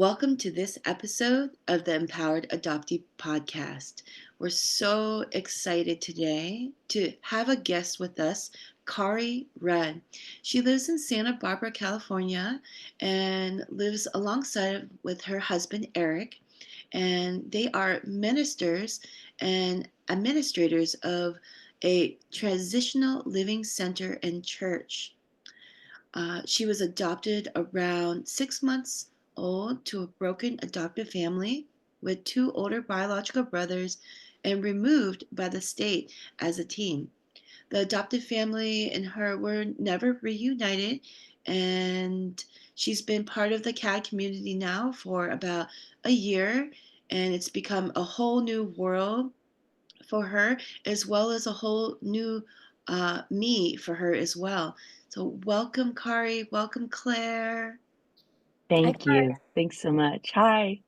Welcome to this episode of the Empowered Adoptee podcast. We're so excited today to have a guest with us, Kari Rudd. She lives in Santa Barbara, California, and lives alongside with her husband, Eric. And they are ministers and administrators of a transitional living center and church. She was adopted around 6 months old to a broken adoptive family with two older biological brothers and removed by the state as a teen. The adoptive family and her were never reunited, and she's been part of the CAD community now for about a year, and it's become a whole new world for her, as well as a whole new me for her as well. So, welcome, Kari. Welcome, Claire. Hi, Thank Kari. you. Thanks so much. Hi.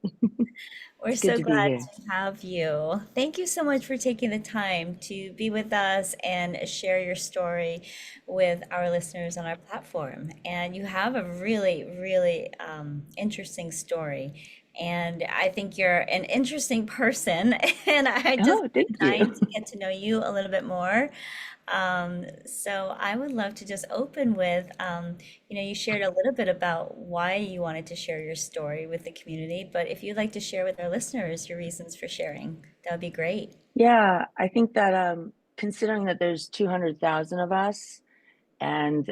We're It's good so to be glad here. to have you. Thank you so much for taking the time to be with us and share your story with our listeners on our platform. And you have a really interesting story. And I think you're an interesting person. And I just Oh, thank been you. dying to get to know you a little bit more. So I would love to just open with, you shared a little bit about why you wanted to share your story with the community, but if you'd like to share with our listeners your reasons for sharing, that would be great. Yeah, I think that considering that there's 200,000 of us and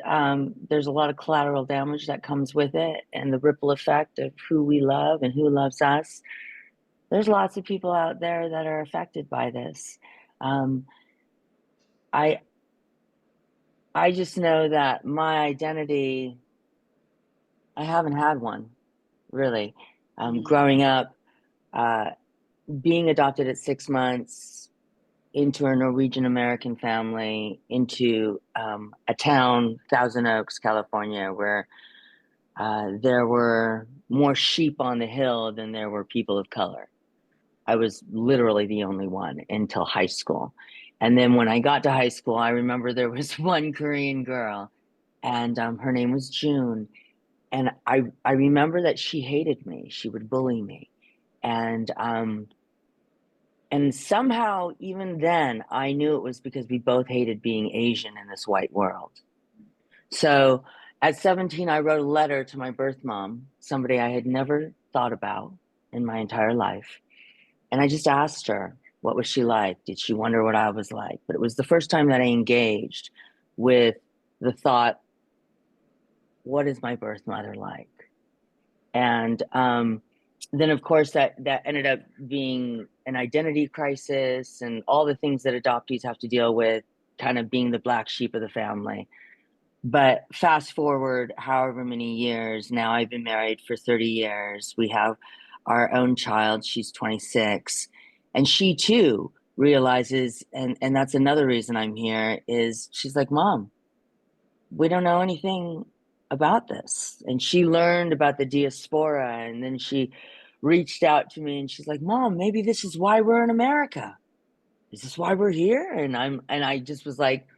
there's a lot of collateral damage that comes with it and the ripple effect of who we love and who loves us, there's lots of people out there that are affected by this. Um, I I just know that my identity, I haven't had one really. Mm, Growing up, uh, being adopted at 6 months into a Norwegian American family, into a town, Thousand Oaks, California, where there were more sheep on the hill than there were people of color. I was literally the only one until high school. And then when I got to high school, I remember there was one Korean girl, and her name was June. And I remember that she hated me. She would bully me. And somehow, even then, I knew it was because we both hated being Asian in this white world. So at 17, I wrote a letter to my birth mom, somebody I had never thought about in my entire life. And I just asked her, what was she like? Did she wonder what I was like? But it was the first time that I engaged with the thought, what is my birth mother like? And then, of course, that ended up being an identity crisis and all the things that adoptees have to deal with, kind of being the black sheep of the family. But fast forward however many years, now I've been married for 30 years. We have our own child. She's 26. And she too realizes, and that's another reason I'm here, is she's like, Mom, we don't know anything about this. And she learned about the diaspora, and then she reached out to me and she's like, Mom, maybe this is why we're in America. Is this why we're here? And I just was like,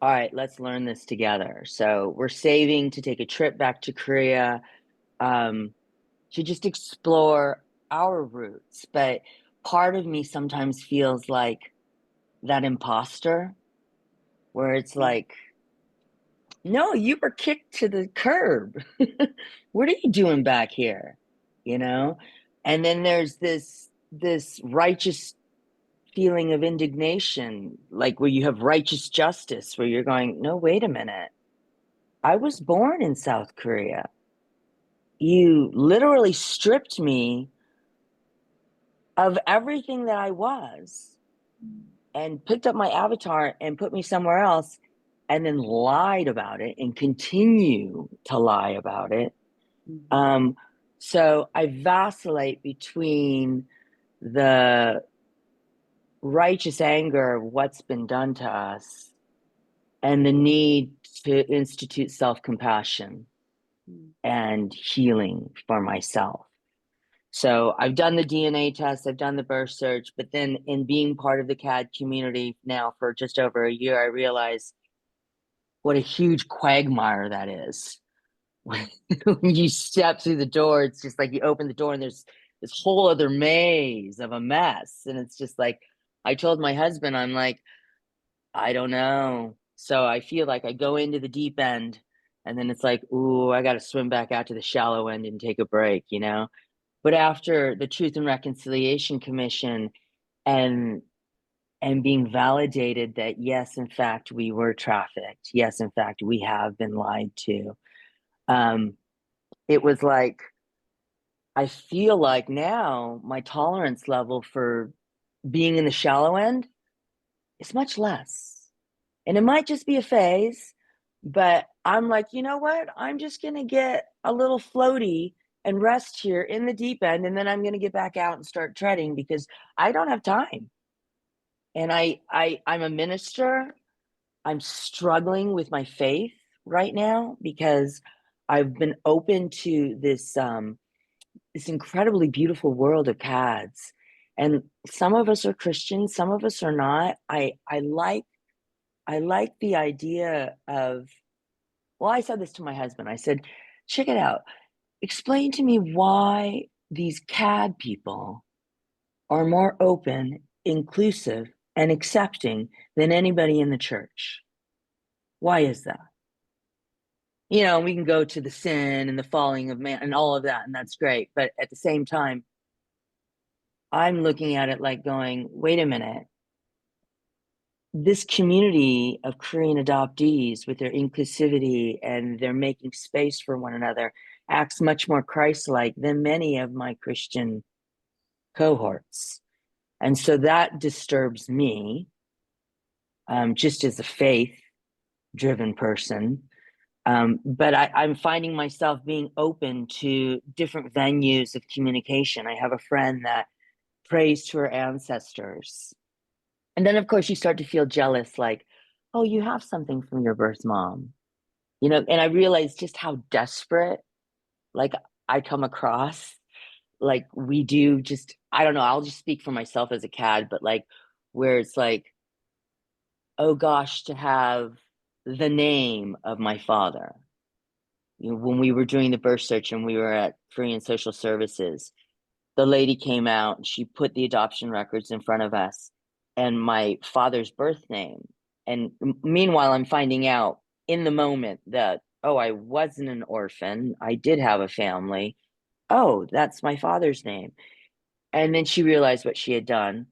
all right, let's learn this together. So we're saving to take a trip back to Korea, to just explore our roots. But part of me sometimes feels like that imposter where it's mm, like, no, you were kicked to the curb. What are you doing back here? You know? And then there's this righteous feeling of indignation, like where you have righteous justice, where you're going, no, wait a minute. I was born in South Korea. You literally stripped me of everything that I was and picked up my avatar and put me somewhere else and then lied about it and continue to lie about it. mhm, Um, so I vacillate between the righteous anger of what's been done to us and the need to institute self-compassion mm, and healing for myself. So I've done the DNA test, I've done the birth search, but then in being part of the CAD community now for just over a year, I realized what a huge quagmire that is. when you step through the door, it's just like you open the door and there's this whole other maze of a mess. And it's just like, I told my husband, I'm like, I don't know. So I feel like I go into the deep end and then it's like, ooh, I got to swim back out to the shallow end and take a break, you know? But after the Truth and Reconciliation Commission and being validated that yes, in fact, we were trafficked. Yes, in fact, we have been lied to. It was like, I feel like now my tolerance level for being in the shallow end is much less. And it might just be a phase, but I'm like, you know what? I'm just going to get a little floaty and rest here in the deep end. And then I'm going to get back out and start treading because I don't have time. And I'm a minister. I'm struggling with my faith right now because I've been open to this incredibly beautiful world of CADs. And some of us are Christians, some of us are not. I like the idea of, well, I said this to my husband. I said, check it out. Explain to me why these CAD people are more open, inclusive, and accepting than anybody in the church. Why is that? You know, we can go to the sin and the falling of man and all of that, and that's great. But at the same time, I'm looking at it like going, wait a minute. This community of Korean adoptees with their inclusivity and they're making space for one another acts much more Christ-like than many of my Christian cohorts. And so that disturbs me, just as a faith-driven person. But I'm finding myself being open to different venues of communication. I have a friend that prays to her ancestors. And then, of course, you start to feel jealous, like, oh, you have something from your birth mom, you know? And I realized just how desperate, like, I come across. Like, we do just, I don't know, I'll just speak for myself as a CAD, but like, where it's like, oh gosh, to have the name of my father. You know, when we were doing the birth search and we were at Korean Social Services, the lady came out and she put the adoption records in front of us and my father's birth name. And meanwhile, I'm finding out in the moment that, oh, I wasn't an orphan. I did have a family. Oh, that's my father's name. And then she realized what she had done.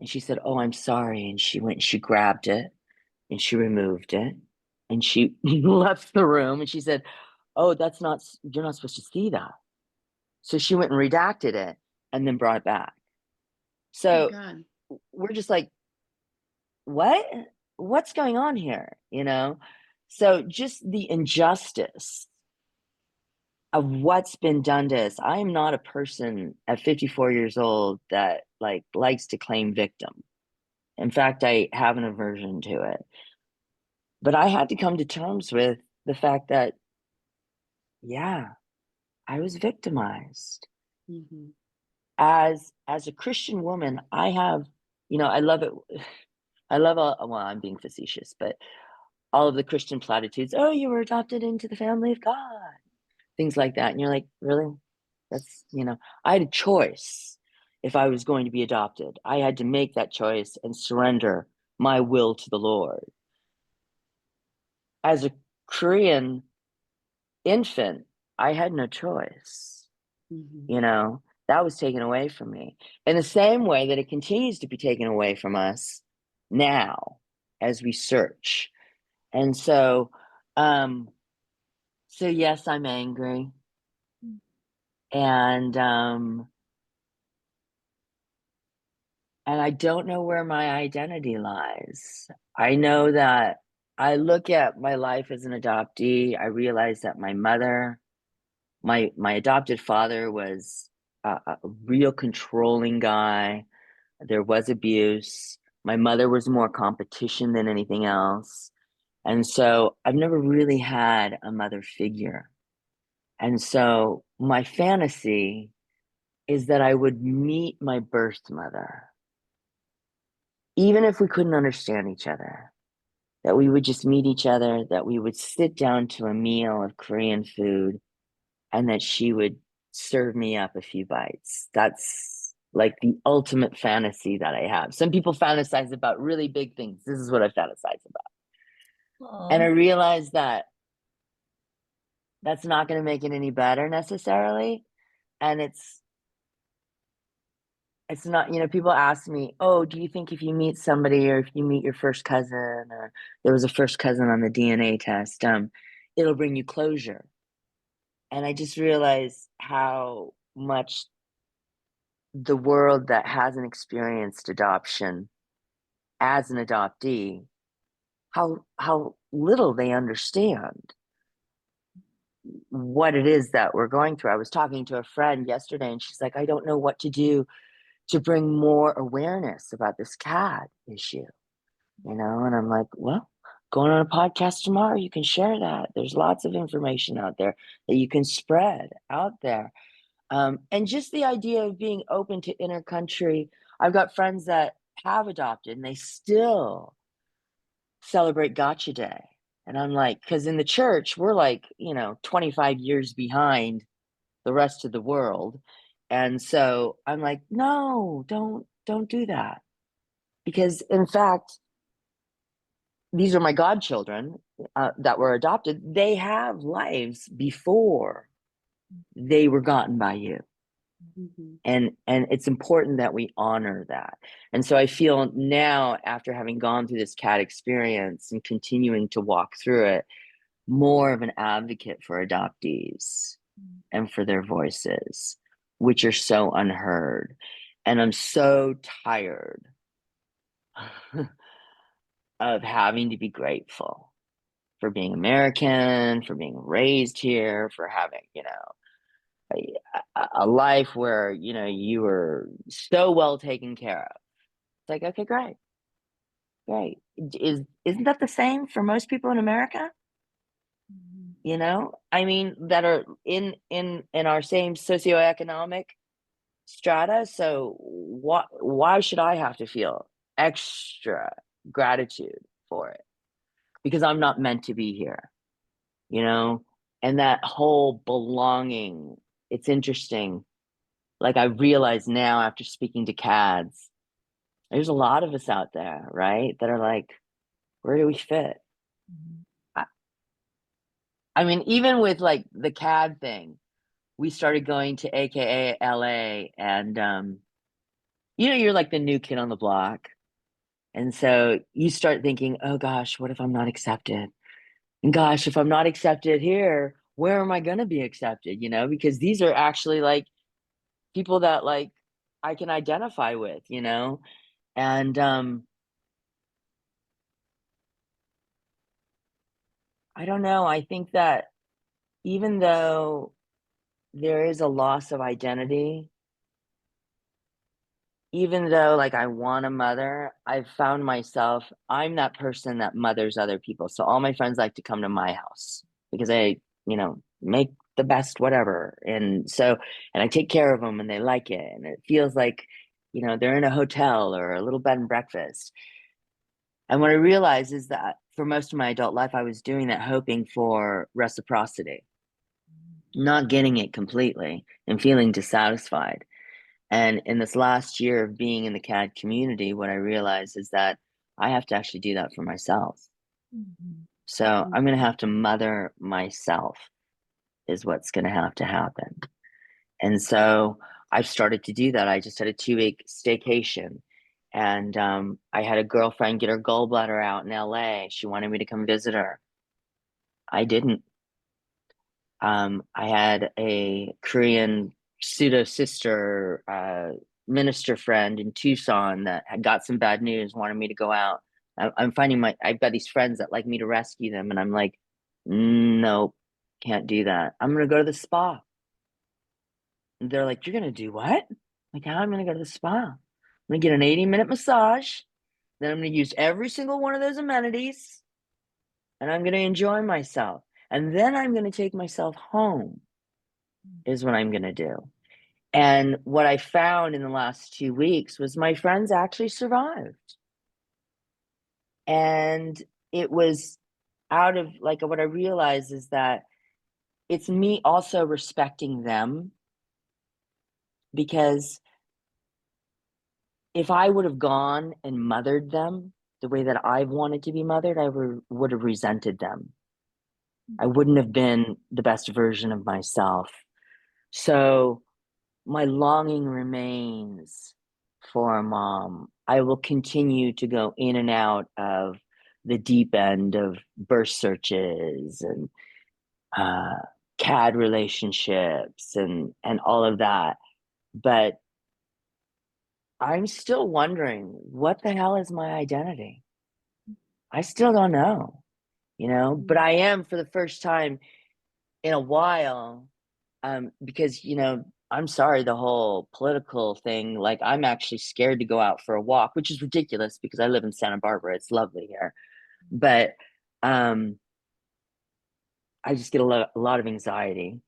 And she said, oh, I'm sorry. And she went, she grabbed it and she removed it and she left the room. And she said, oh, that's not, you're not supposed to see that. So she went and redacted it and then brought it back. Oh my So God. we're just like, what? What's going on here? You know? So just the injustice of what's been done to us. I am not a person at 54 years old that like likes to claim victim. In fact, I have an aversion to it. But I had to come to terms with the fact that, yeah, I was victimized. Mm-hmm. As a Christian woman, I have, you know, I love it. I love all, well, I'm being facetious, but all of the Christian platitudes. Oh, you were adopted into the family of God, things like that. And you're like, really? That's, you know, I had a choice if I was going to be adopted. I had to make that choice and surrender my will to the Lord. As a Korean infant, I had no choice. Mm-hmm. You know, that was taken away from me in the same way that it continues to be taken away from us now as we search. And so, um, so yes, I'm angry. And and I don't know where my identity lies. I know that I look at my life as an adoptee. I realize that my mother, my adopted father was a real controlling guy. There was abuse. My mother was more competition than anything else. And so I've never really had a mother figure. And so my fantasy is that I would meet my birth mother, even if we couldn't understand each other, that we would just meet each other, that we would sit down to a meal of Korean food, and that she would serve me up a few bites. That's like the ultimate fantasy that I have. Some people fantasize about really big things. This is what I fantasize about. And I Oh, realized that that's not going to make it any better necessarily. And it's not, people ask me, oh, do you think if you meet somebody, or if you meet your first cousin, or there was a first cousin on the DNA test, it'll bring you closure. And I just realized how much the world that hasn't experienced adoption as an adoptee, how little they understand what it is that we're going through. I was talking to a friend yesterday, and she's like, I don't know what to do to bring more awareness about this cat issue, and I'm like, well, going on a podcast tomorrow, you can share that. There's lots of information out there that you can spread out there. And just the idea of being open to intercountry. I've got friends that have adopted and they still celebrate Gotcha Day. And I'm like, because in the church, we're like, 25 years behind the rest of the world. And so I'm like, no, don't do that. Because in fact, these are my godchildren that were adopted. They have lives before they were gotten by you. Mm-hmm. And it's important that we honor that. And so I feel now, after having gone through this cat experience and continuing to walk through it, more of an advocate for adoptees and for their voices, which are so unheard. And I'm so tired of having to be grateful for being American, for being raised here, for having, a life where, you were so well taken care of. It's like, okay, great, great. Isn't that the same for most people in America? I mean, that are in our same socioeconomic strata. So why should I have to feel extra gratitude for it? Because I'm not meant to be here, you know? And that whole belonging, it's interesting. Like, I realize now, after speaking to CADs, there's a lot of us out there, right? That are like, where do we fit? I, I mean, even with like the CAD thing, we started going to AKA LA, and you're like the new kid on the block. And so you start thinking, oh gosh, what if I'm not accepted? And gosh, if I'm not accepted here, where am I going to be accepted? Because these are actually like people that like I can identify with, and I don't know. I think that even though there is a loss of identity, even though like I want a mother, I've found myself, I'm that person that mothers other people. So all my friends like to come to my house because I, make the best whatever. And I take care of them and they like it. And it feels like, they're in a hotel or a little bed and breakfast. And what I realized is that for most of my adult life, I was doing that hoping for reciprocity, not getting it completely and feeling dissatisfied. And in this last year of being in the CAD community, what I realized is that I have to actually do that for myself. So I'm going to have to mother myself, is what's going to have to happen. And so I've started to do that. I just had a 2-week staycation. And I had a girlfriend get her gallbladder out in LA. She wanted me to come visit her. I didn't. I had a Korean pseudo sister minister friend in Tucson that had got some bad news, wanted me to go out. I'm finding I've got these friends that like me to rescue them, and I'm like, nope, can't do that. I'm gonna go to the spa. And they're like, you're gonna do what? Like, how am I gonna go to the spa? I'm gonna get an 80-minute massage. Then I'm gonna use every single one of those amenities, and I'm gonna enjoy myself. And then I'm gonna take myself home is what I'm going to do. And what I found in the last 2 weeks was my friends actually survived. And it was out of like what I realized is that it's me also respecting them, because if I would have gone and mothered them the way that I've wanted to be mothered, I would have resented them. I wouldn't have been the best version of myself. So my longing remains for a mom. I will continue to go in and out of the deep end of birth searches and CAD relationships and all of that. But I'm still wondering, what the hell is my identity? I still don't know, but I am, for the first time in a while, because, I'm sorry, the whole political thing, like I'm actually scared to go out for a walk, which is ridiculous because I live in Santa Barbara. It's lovely here. But I just get a lot of anxiety.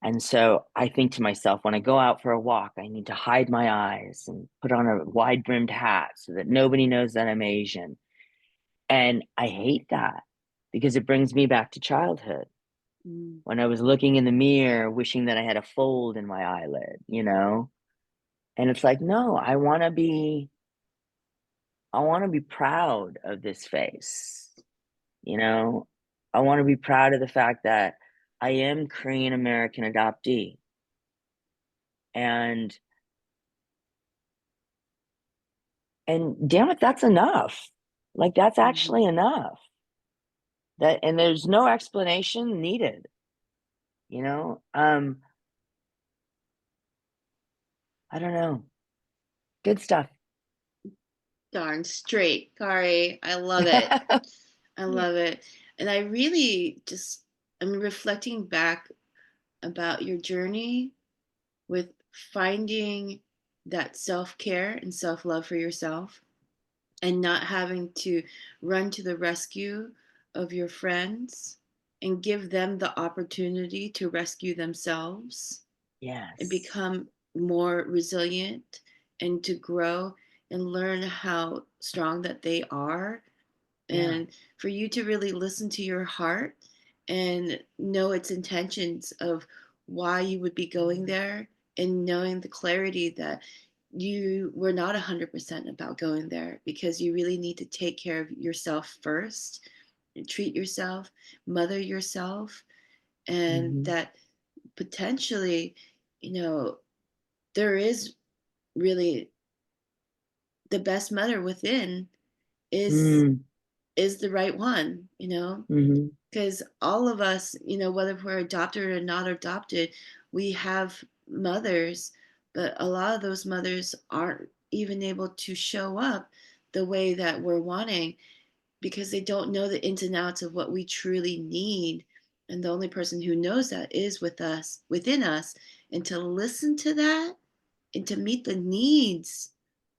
And so I think to myself, when I go out for a walk, I need to hide my eyes and put on a wide brimmed hat so that nobody knows that I'm Asian. And I hate that because it brings me back to childhood when I was looking in the mirror, wishing that I had a fold in my eyelid, And it's like, no, I want to be proud of this face, you know? I want to be proud of the fact that I am Korean American adoptee. And damn it, that's enough. Like that's actually enough. And there's no explanation needed, I don't know. Good stuff. Darn straight, Kari. I love it. I Yeah. love it. And I really just, I'm reflecting back about your journey with finding that self care and self love for yourself and not having to run to the rescue of your friends and give them the opportunity to rescue themselves and Yes. become more resilient and to grow and learn how strong that they are, Yeah. and for you to really listen to your heart and know its intentions of why you would be going there, and knowing the clarity that you were not 100% about going there because you really need to take care of yourself first, treat yourself, mother yourself, and Mm-hmm. that potentially, you know, there is really the best mother within is Mm-hmm. is the right one, Mm-hmm. because all of us, whether we're adopted or not adopted, we have mothers, but a lot of those mothers aren't even able to show up the way that we're wanting because they don't know the ins and outs of what we truly need. And the only person who knows that is within us. And to listen to that and to meet the needs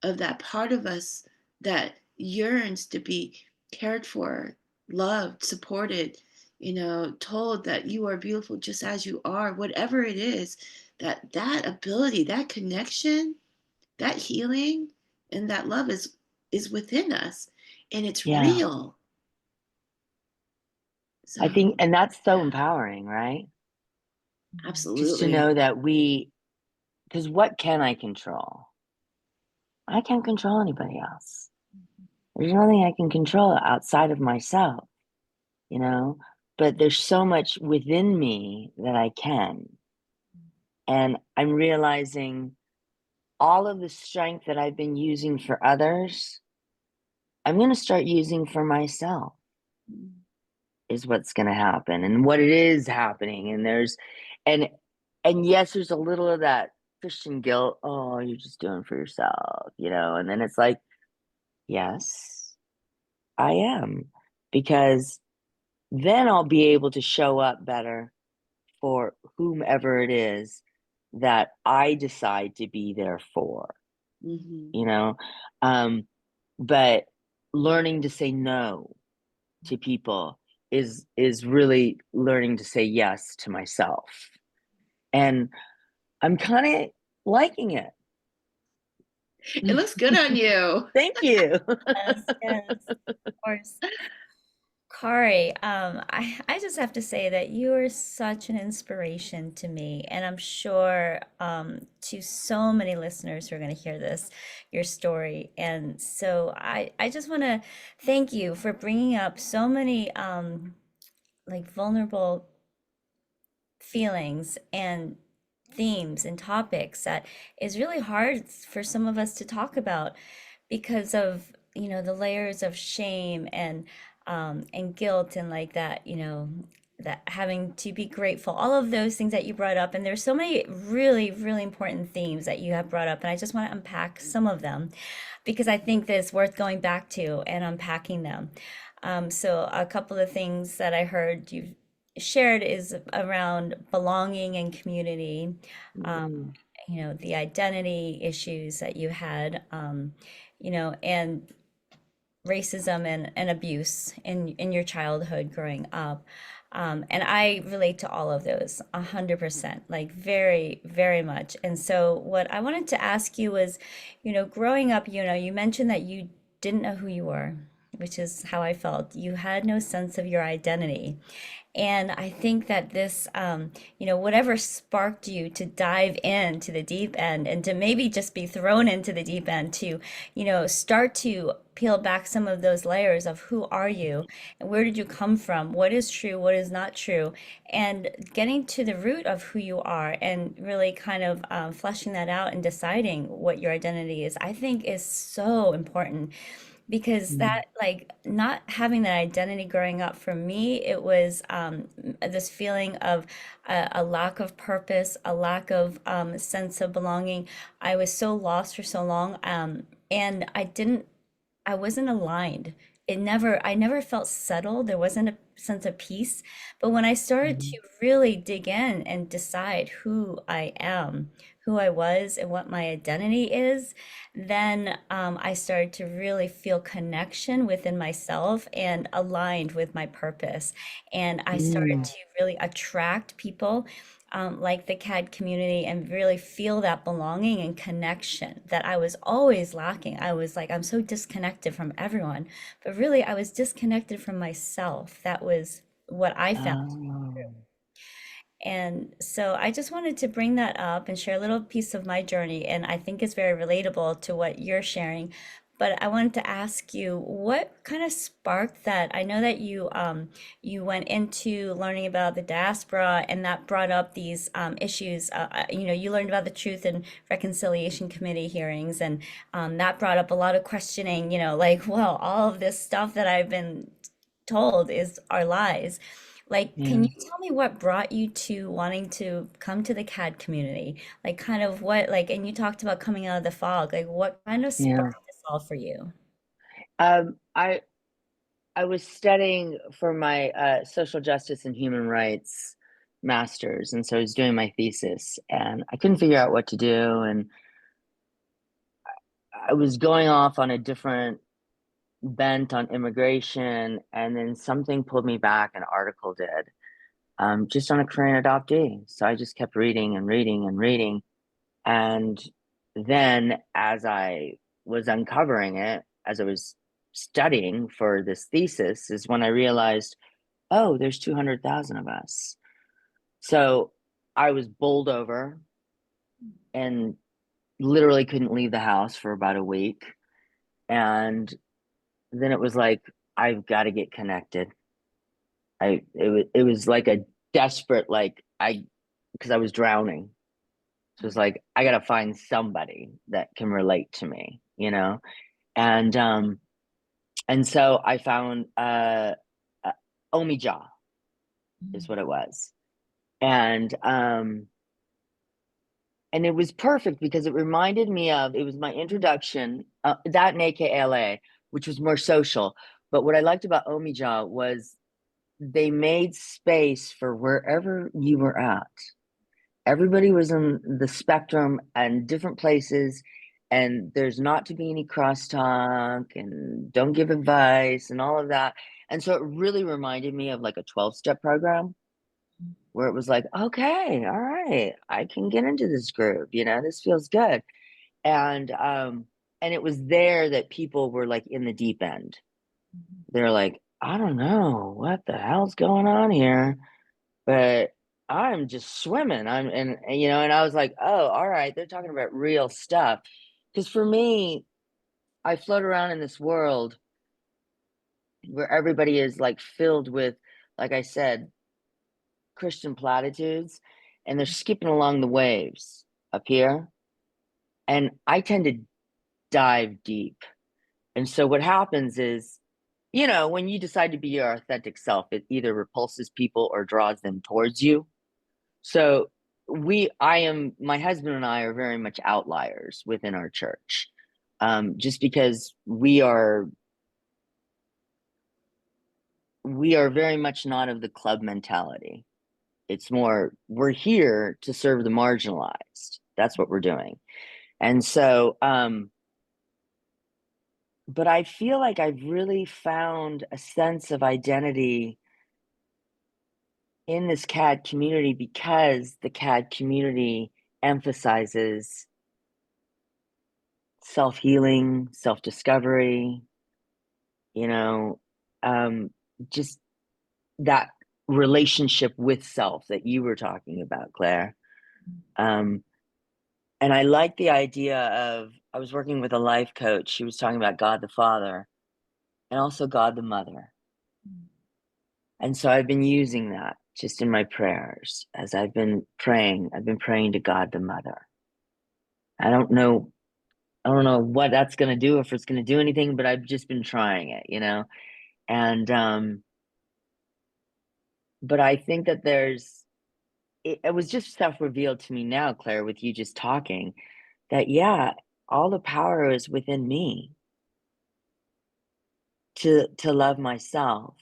of that part of us that yearns to be cared for, loved, supported, told that you are beautiful just as you are, whatever it is, that ability, that connection, that healing, and that love is within us, and it's Yeah. real. I think, So and that's so empowering, right? Just to absolutely. know that because what can I control? I can't control anybody else. There's nothing I can control outside of myself, you know? But there's so much within me that I can. And I'm realizing all of the strength that I've been using for others, I'm going to start using for myself, is what's going to happen and what it is happening. And, and yes, there's a little of that Christian guilt. Oh, you're just doing for yourself, And then it's like, yes, I am, because then I'll be able to show up better for whomever it is that I decide to be there for, Mm-hmm. you know? Um, but learning to say no to people is really learning to say yes to myself. And I'm kind of liking it. It looks good on you. Thank you. Yes, yes, of course. Kari, I just have to say that you are such an inspiration to me, and I'm sure to so many listeners who are going to hear this, your story. And so I just want to thank you for bringing up so many like vulnerable feelings and themes and topics that is really hard for some of us to talk about because of, you know, the layers of shame and guilt and like that, you know, that having to be grateful, all of those things that you brought up. And there's so many really, really important themes that you have brought up. And I just want to unpack some of them because I think that it's worth going back to and unpacking them. So a couple of things that I heard you shared is around belonging and community, um, Mm, you know, the identity issues that you had, you know, and racism and abuse in your childhood growing up. And I relate to all of those 100%, like very, very much. And so what I wanted to ask you was, you know, growing up, you know, you mentioned that you didn't know who you were, which is how I felt. You had no sense of your identity. And I think that this, you know, whatever sparked you to dive into the deep end and to maybe just be thrown into the deep end to, you know, start to peel back some of those layers of who are you and where did you come from, what is true, what is not true, and getting to the root of who you are and really kind of fleshing that out and deciding what your identity is, I think is so important because mm, that like not having that identity growing up for me it was this feeling of a lack of purpose, a lack of sense of belonging. I was so lost for so long, and I wasn't aligned. I never felt settled. There wasn't a sense of peace. But when I started mm, to really dig in and decide who I am, who I was, and what my identity is, then I started to really feel connection within myself and aligned with my purpose. And I started mm. to really attract people like the CAD community and really feel that belonging and connection that I was always lacking. I was like, I'm so disconnected from everyone, but really I was disconnected from myself. That was what I found. Oh, And so I just wanted to bring that up and share a little piece of my journey. And I think it's very relatable to what you're sharing. But I wanted to ask you, what kind of sparked that? I know that you went into learning about the diaspora, and that brought up these issues. You know, you learned about the Truth and Reconciliation Committee hearings, and that brought up a lot of questioning. You know, like, well, all of this stuff that I've been told is our lies. Like, can yeah, you tell me what brought you to wanting to come to the CAD community? Like, kind of what, like, and you talked about coming out of the fog. Like, what kind of yeah. sparked this all for you? Um, I I was studying for my social justice and human rights masters, and so I was doing my thesis, and I couldn't figure out what to do, and I was going off on a different bent on immigration, and then something pulled me back. An article did, just on a Korean adoptee. So I just kept reading and reading and reading, and then as I was uncovering it, as I was studying for this thesis, is when I realized, oh, there's 200,000 of us. So I was bowled over and literally couldn't leave the house for about a week. And then it was like, I've got to get connected. It was like a desperate, like, because I was drowning. So it's like, I got to find somebody that can relate to me, you know? And, and so I found, Omija is what it was. And, and it was perfect because it reminded me of, it was my introduction, that and AKLA, which was more social. But what I liked about Omija was they made space for wherever you were at. Everybody was in the spectrum and different places, and there's not to be any crosstalk and don't give advice and all of that. And so it really reminded me of like a 12-step program where it was like, okay, all right, I can get into this group, this feels good. And and it was there that people were like in the deep end. They're like, I don't know what the hell's going on here, but I'm just swimming. And I was like, oh, all right, they're talking about real stuff. Because for me, I float around in this world where everybody is like filled with, like I said, Christian platitudes, and they're skipping along the waves up here. And I tend to dive deep. And so what happens is, when you decide to be your authentic self, it either repulses people or draws them towards you. So my husband and I are very much outliers within our church. Just because we are very much not of the club mentality. It's more, we're here to serve the marginalized. That's what we're doing. And so, but I feel like I've really found a sense of identity in this CAD community because the CAD community emphasizes self-healing, self-discovery, you know, just that relationship with self that you were talking about, Claire. And I like the idea of, I was working with a life coach. She was talking about God the Father and also God the Mother. And so I've been using that just in my prayers as I've been praying. I've been praying to God the Mother. I don't know what that's going to do, if it's going to do anything, but I've just been trying it. And but I think that it was just stuff revealed to me now, Claire, with you just talking, that yeah, all the power is within me to love myself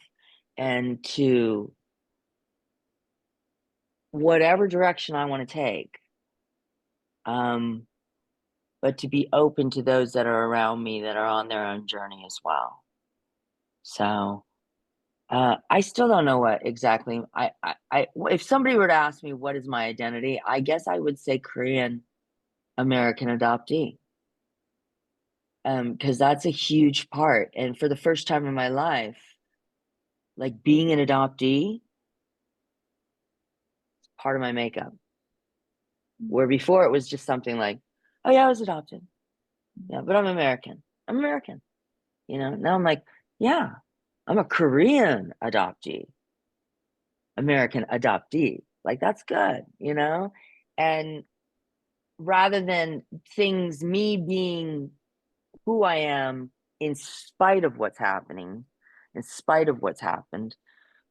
and to whatever direction I want to take. But to be open to those that are around me that are on their own journey as well. So I still don't know what exactly if somebody were to ask me what is my identity, I guess I would say Korean American adoptee. Because that's a huge part. And for the first time in my life, like being an adoptee, part of my makeup. Where before it was just something like, oh yeah, I was adopted. Yeah, but I'm American. I'm American. Now I'm like, yeah, I'm a Korean adoptee, American adoptee. Like that's good. And rather than me being who I am in spite of what's happening, in spite of what's happened,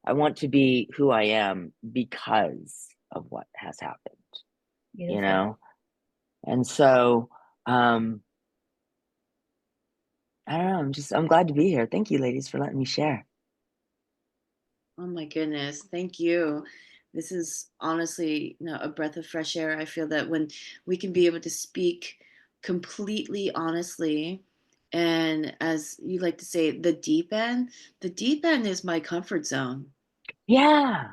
I want to be who I am because of what has happened, you Beautiful. know? And so, I don't know. I'm glad to be here. Thank you, ladies, for letting me share. Oh my goodness, thank you. This is honestly, a breath of fresh air. I feel that when we can be able to speak completely honestly, and as you like to say, the deep end is my comfort zone. Yeah,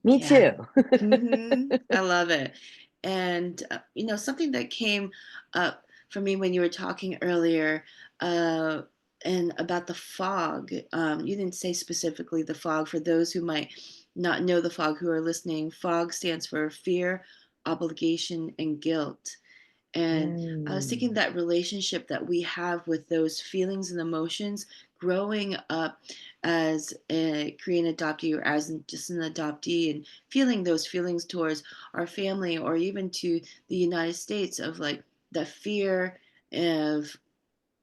me Yeah. too. I love it. And, something that came up for me when you were talking earlier, uh, and about the fog. You didn't say specifically the fog. For those who might not know the fog who are listening, fog stands for fear, obligation, and guilt. And I was thinking Mm, that relationship that we have with those feelings and emotions growing up as a Korean adoptee or as just an adoptee and feeling those feelings towards our family or even to the United States of like the fear of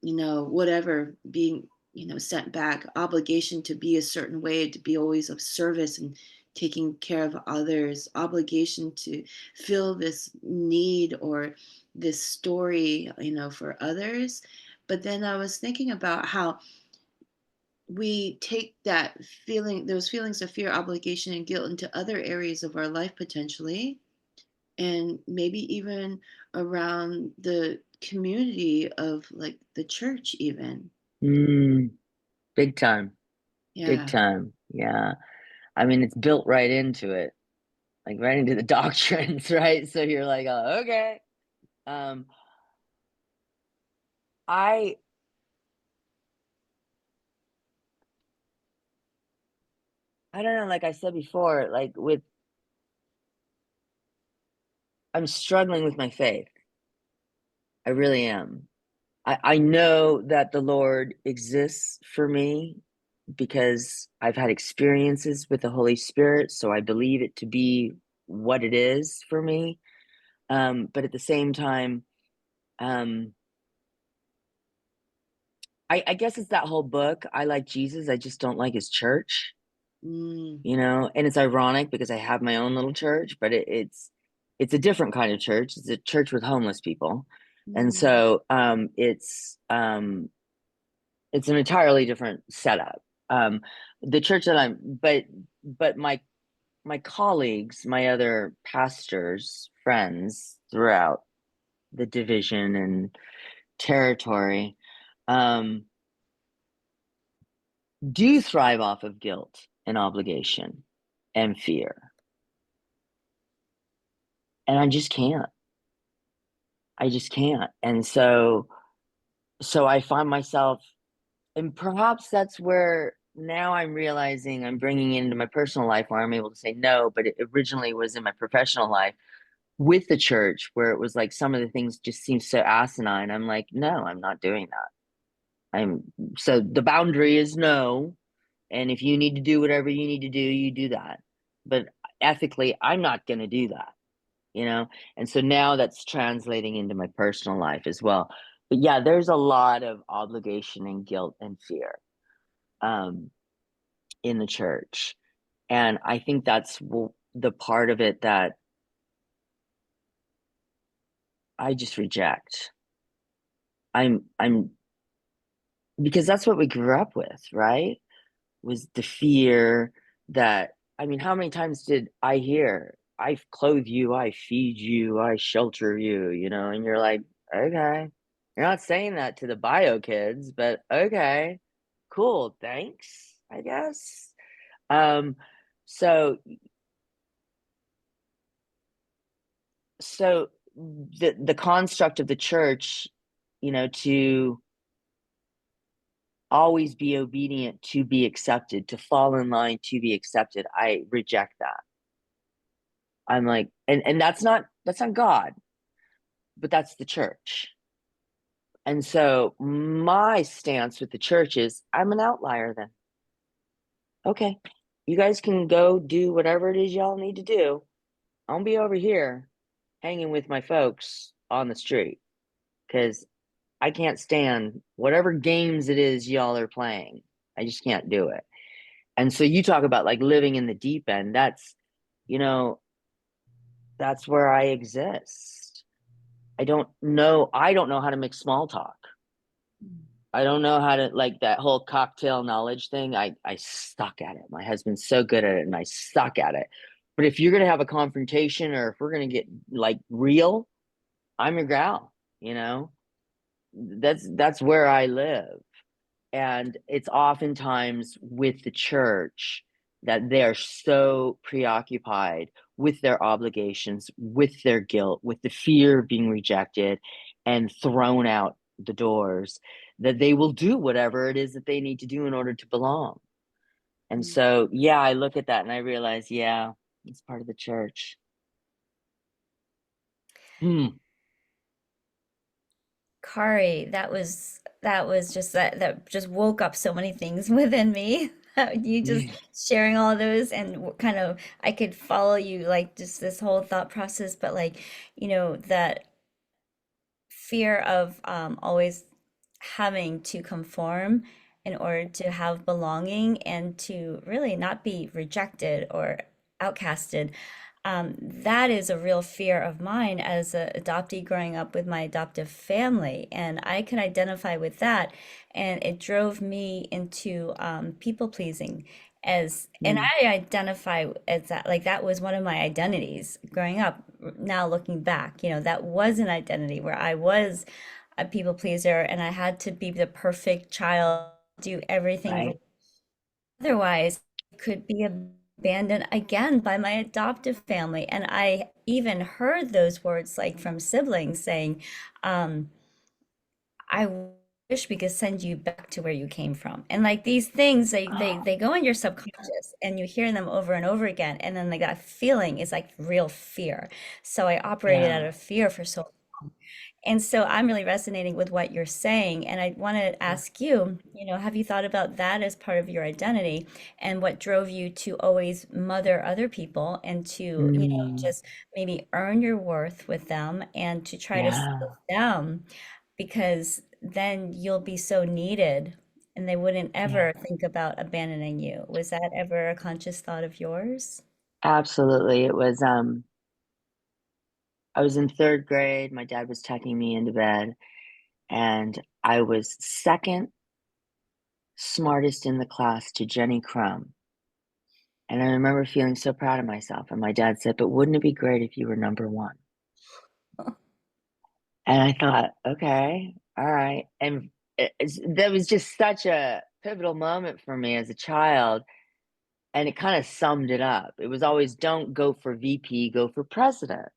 whatever being, sent back, obligation to be a certain way, to be always of service and taking care of others, obligation to fill this need or this story, for others. But then I was thinking about how we take those feelings of fear, obligation, and guilt into other areas of our life potentially, and maybe even around the community of like the church, even. mm, big time, big Yeah. time. Yeah. I mean, it's built right into it, like right into the doctrines, right? So you're like, oh, okay. Um, I I don't know, like I said before, like with I'm struggling with my faith. I really am. I know that the Lord exists for me because I've had experiences with the Holy Spirit, so I believe it to be what it is for me. But at the same time, um, I guess it's that whole book. I like Jesus, I just don't like his church, Mm, you know? And it's ironic because I have my own little church, but it's a different kind of church. It's a church with homeless people. And mm, so it's an entirely different setup. The church that but my colleagues, my other pastors, friends throughout the division and territory, um, do thrive off of guilt and obligation and fear. And I just can't. I just can't. And so I find myself, and perhaps that's where now I'm realizing I'm bringing into my personal life where I'm able to say no, but it originally was in my professional life with the church where it was like some of the things just seem so asinine. I'm like, no, I'm not doing that. I'm so the boundary is no. And if you need to do whatever you need to do, you do that. But ethically, I'm not going to do that, you know? And so now that's translating into my personal life as well. But yeah, there's a lot of obligation and guilt and fear um, in the church. And I think that's the part of it that I just reject. I'm because that's what we grew up with, right? Was the fear that, I mean, how many times did I hear, I clothe you, I feed you, I shelter you, you know, and you're like, okay. You're not saying that to the bio kids, but okay, cool, thanks, I guess. Um, so so the construct of the church, you know, to always be obedient to be accepted, to fall in line to be accepted. I reject that. I'm like, and that's not God, but that's the church. And so my stance with the church is I'm an outlier then. Okay. You guys can go do whatever it is y'all need to do. I'll be over here hanging with my folks on the street because I can't stand whatever games it is y'all are playing. I just can't do it. And so you talk about like living in the deep end. You know, that's where I exist. I don't know how to make small talk. I don't know how to like that whole cocktail knowledge thing. I suck at it. My husband's so good at it and I suck at it. But if you're gonna have a confrontation or if we're gonna get like real, I'm your gal, you know? That's where I live. And it's oftentimes with the church that they're so preoccupied with their obligations, with their guilt, with the fear of being rejected and thrown out the doors, that they will do whatever it is that they need to do in order to belong. And mm. so, yeah, I look at that and I realize, yeah, it's part of the church. Hmm. Kari, that was just that just woke up so many things within me. You just sharing all those and kind of I could follow you like just this whole thought process, but like, that fear of always having to conform in order to have belonging and to really not be rejected or outcasted. That is a real fear of mine as an adoptee growing up with my adoptive family. And I can identify with that. And it drove me into people pleasing and Hmm. I identify as that, like that was one of my identities growing up. Now looking back, that was an identity where I was a people pleaser and I had to be the perfect child, do everything right. Right. Otherwise, I could be abandoned again by my adoptive family. And I even heard those words like from siblings saying, um, I wish we could send you back to where you came from. And like these things, Oh, they go in your subconscious and you hear them over and over again. And then like that feeling is like real fear. So I operated out yeah. of fear for so. And so I'm really resonating with what you're saying. And I want to ask you, have you thought about that as part of your identity and what drove you to always mother other people and to, Mm, just maybe earn your worth with them and to try to yeah, save them because then you'll be so needed and they wouldn't yeah, ever think about abandoning you. Was that ever a conscious thought of yours? absolutely. It was, I was in third grade. My dad was tucking me into bed, and I was second smartest in the class to Jenny Crumb. And I remember feeling so proud of myself. And my dad said, "But wouldn't it be great if you were number one?" And I thought, okay, all right. And that was just such a pivotal moment for me as a child. And it kind of summed it up. It was always, don't go for VP, go for president.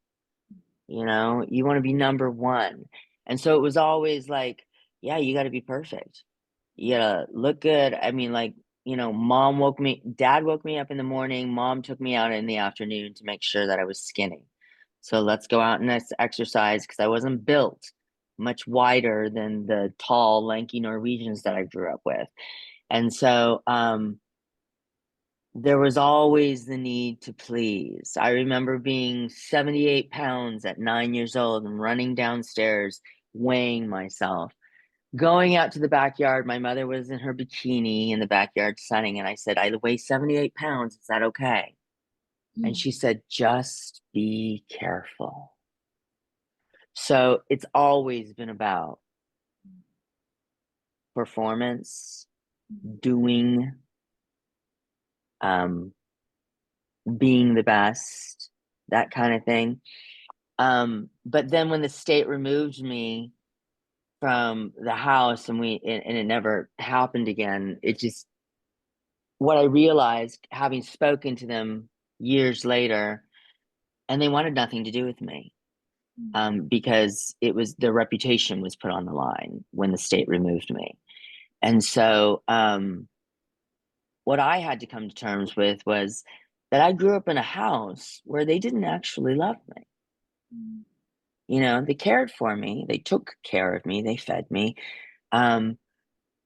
You want to be number one. And so it was always like, yeah, you got to be perfect. You gotta look good. I mean, like, dad woke me up in the morning, mom took me out in the afternoon to make sure that I was skinny. So let's go out and exercise because I wasn't built much wider than the tall, lanky Norwegians that I grew up with. And so there was always the need to please. I remember being 78 pounds at 9 years old and running downstairs, weighing myself. Going out to the backyard, my mother was in her bikini in the backyard sunning, and I said, "I weigh 78 pounds. Is that okay?" And Mm, she said, "Just be careful." So it's always been about performance, doing, um, being the best, that kind of thing. But then when the state removed me from the house and it never happened again, it just what I realized having spoken to them years later, and they wanted nothing to do with me, because it was their reputation was put on the line when the state removed me. And so what I had to come to terms with was that I grew up in a house where they didn't actually love me. They cared for me, they took care of me, they fed me. Um,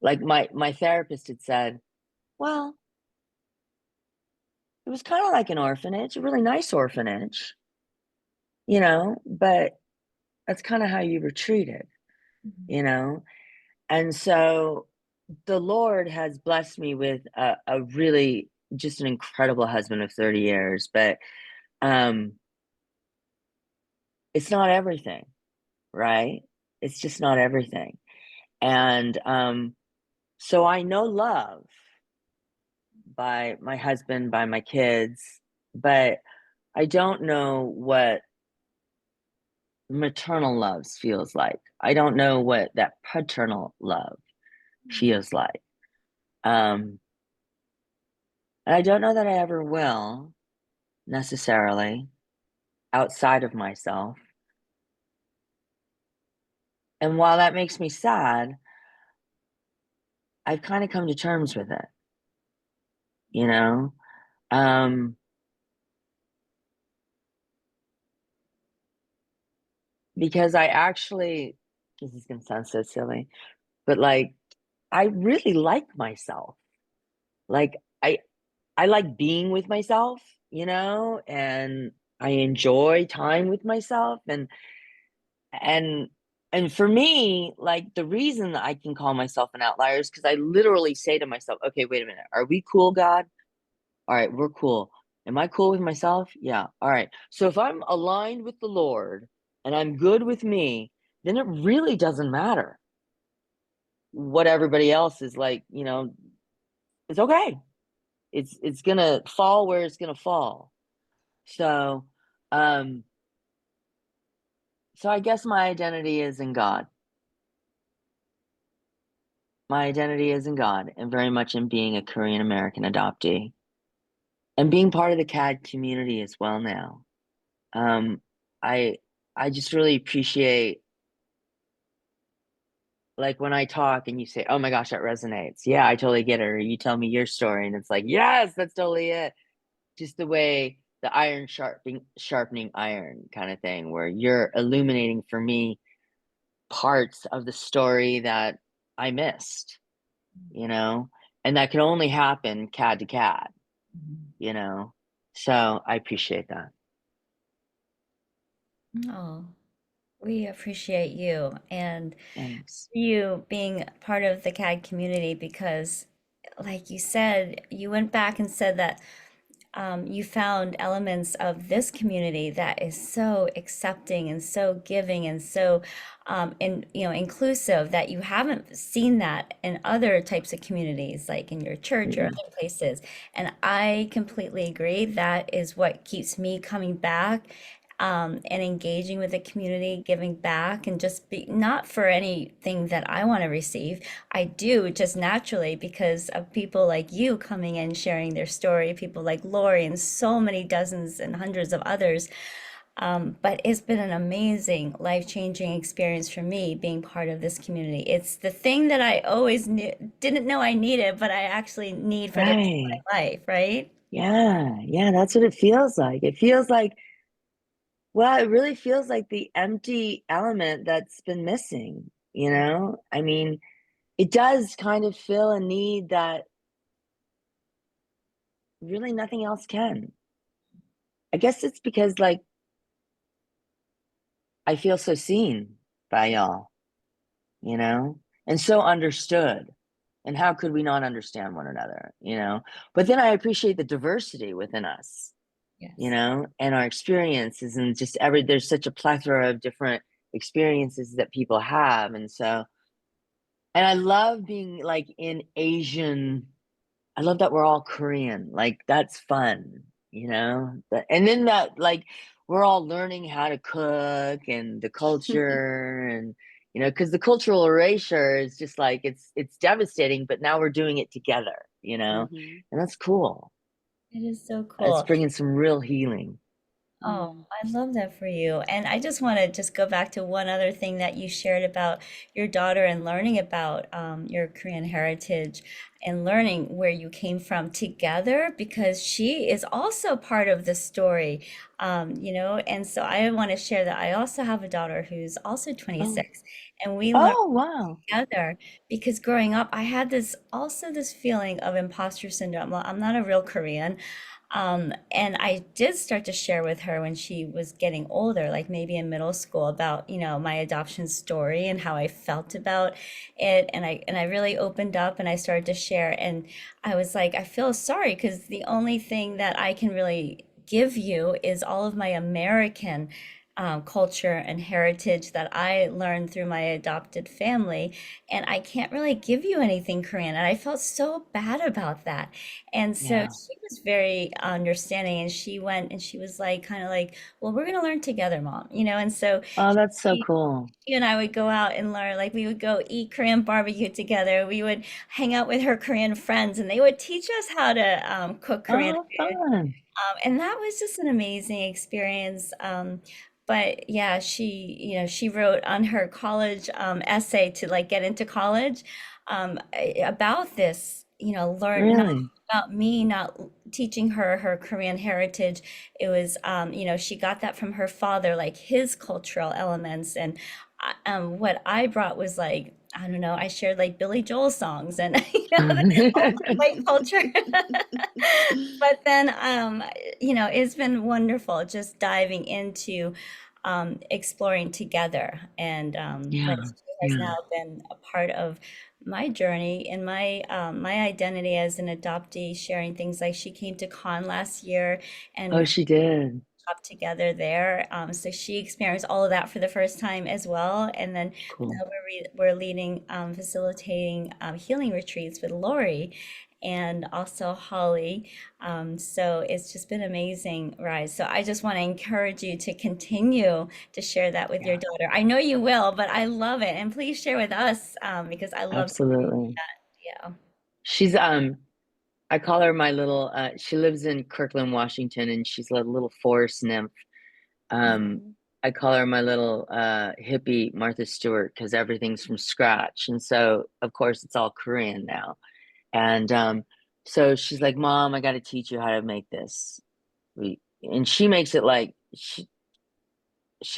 like my therapist had said, well, it was kind of like an orphanage, a really nice orphanage, but that's kind of how you were treated, you know? And so the Lord has blessed me with a really just an incredible husband of 30 years, but um, it's not everything, right? It's just not everything. And so I know love by my husband, by my kids, but I don't know what maternal love feels like. I don't know what that paternal love feels like. Um, and I don't know that I ever will necessarily outside of myself. And while that makes me sad, I've kind of come to terms with it, you know? Um, because I actually, this is going to sound so silly, but like, I really like myself. Like, I, I like being with myself, and I enjoy time with myself and and for me, like the reason that I can call myself an outlier is because I literally say to myself, okay, wait a minute, are we cool, God? All right, we're cool. Am I cool with myself? Yeah. All right. So if I'm aligned with the Lord and I'm good with me, then it really doesn't matter what everybody else is like, it's okay. It's gonna fall where it's gonna fall. So um so I guess my identity is in God. My identity is in God and very much in being a Korean American adoptee and being part of the CAD community as well now. Um, I I just really appreciate like when I talk and you say, "Oh my gosh, that resonates." Yeah, I totally get it. Or you tell me your story and it's like, "Yes, that's totally it." Just the way the iron sharpening iron kind of thing, where you're illuminating for me parts of the story that I missed, you know, and that can only happen CAD to CAD, Mhm. you know. So I appreciate that. Oh, we appreciate you and Thanks. you being part of the CAD community because, like you said, you went back and said that you found elements of this community that is so accepting and so giving and so inclusive that you haven't seen that in other types of communities like in your church or Mm-mm. other places. And I completely agree. That is what keeps me coming back and engaging with the community, giving back, and just be not for anything that I want to receive. I do just naturally because of people like you coming in, sharing their story, people like Lori, and so many dozens and hundreds of others. But it's been an amazing, life-changing experience for me being part of this community. It's the thing that I always didn't know I needed, but I actually need for the rest of Right. my life, right? Yeah. Yeah. That's what it feels like. It feels like, well, it really feels like the empty element that's been missing, you know? I mean, it does kind of fill a need that really nothing else can. I guess it's because, like, I feel so seen by y'all, you know, and so understood. And how could we not understand one another, you know? But then I appreciate the diversity within us, you Yes. know, and our experiences, and just there's such a plethora of different experiences that people have. And so, and I love being like in Asian, I love that we're all Korean. Like that's fun, you know? And then that like we're all learning how to cook and the culture, and you know, because the cultural erasure is just like it's devastating, but now we're doing it together, you know? Hmm. And that's cool. It is so It's cool. bringing some real healing. Oh, Mm. I love that for you. And I just want to just go back to one other thing that you shared about your daughter and learning about your Korean heritage and learning where you came from together because she is also part of the story, And so I want to share that I also have a daughter who's also Oh, 26, and we learn oh wow. together because growing up I had this feeling of imposter syndrome. Well, I'm not a real Korean. And I did start to share with her when she was getting older, like maybe in middle school, about, my adoption story and how I felt about it. And I really opened up and I started to share. And I was like, I feel sorry because the only thing that I can really give you is all of my American culture and heritage that I learned through my adopted family. And I can't really give you anything Korean. And I felt so bad about that. And so Yeah. she was very understanding, and she went and she was like, kind of like, well, we're going to learn together, mom. And so Oh, that's so she, cool. she and I would go out and learn. Like, we would go eat Korean barbecue together. We would hang out with her Korean friends, and they would teach us how to cook Korean Oh, food. fun. And that was just an amazing experience. But yeah, she wrote on her college essay to like get into college about this, learn not Really? about me not teaching her her Korean heritage. It was, she got that from her father, like his cultural elements. And what I brought was like, I don't know, I shared like Billy Joel songs and, all the white culture. But then, it's been wonderful just diving into exploring together. And like Yeah. she has Yeah. now been a part of my journey and my identity as an adoptee, sharing things like she came to Con last year Oh, and she did. up together there. So she experienced all of that for the first time as well. And then Cool. now we're leading, facilitating healing retreats with Lori and also Holly. So it's just been amazing, Rise. So I just want to encourage you to continue to share that with your Yeah, daughter. I know you will, but I love it. And please share with us because I love to hear absolutely. that. Yeah. She's I call her my little she lives in Kirkland, Washington, and she's a little forest nymph. Um Oh, I call her my little hippie Martha Stewart because everything's from scratch. And so, of course, it's all Korean now. And so she's like, Mom, I got to teach you how to make this. And she makes it like she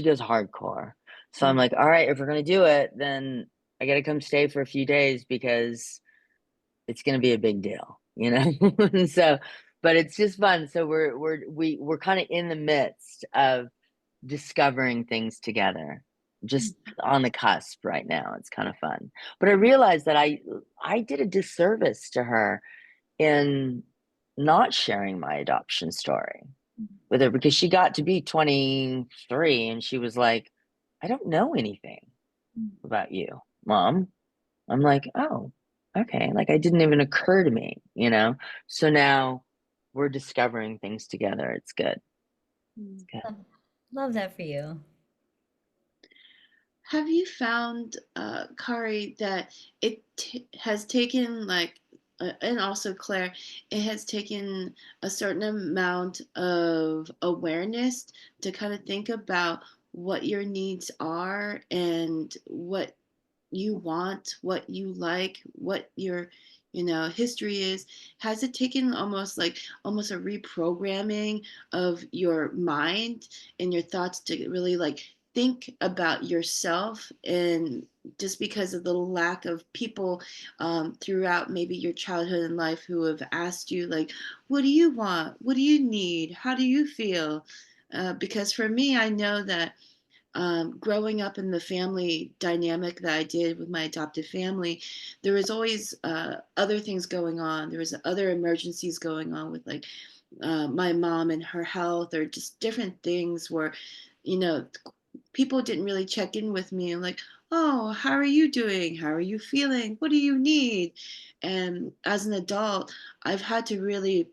goes hardcore. So I'm like, all right, if we're gonna do it, then I gotta come stay for a few days because it's gonna be a big deal, you know? So, but it's just fun. So we're kind of in the midst of discovering things together, just on the cusp right now. It's kind of fun. But I realized that I did a disservice to her in not sharing my adoption story with her because she got to be 23 and she was like, I don't know anything about you, Mom. I'm like, oh, okay. Like, it didn't even occur to me, you know? So now we're discovering things together. It's good. It's good. Love that for you. Have you found, Kari, that has taken and also Claire, it has taken a certain amount of awareness to kind of think about what your needs are and what you want, what you like, what your history is? Has it taken almost a reprogramming of your mind and your thoughts to really think about yourself, and just because of the lack of people throughout maybe your childhood and life who have asked you like, what do you want, what do you need, how do you feel? Because for me, I know that growing up in the family dynamic that I did with my adoptive family, there was always other things going on. There was other emergencies going on with my mom and her health, or just different things where, you know, people didn't really check in with me and like, oh, how are you doing? How are you feeling? What do you need? And as an adult, I've had to really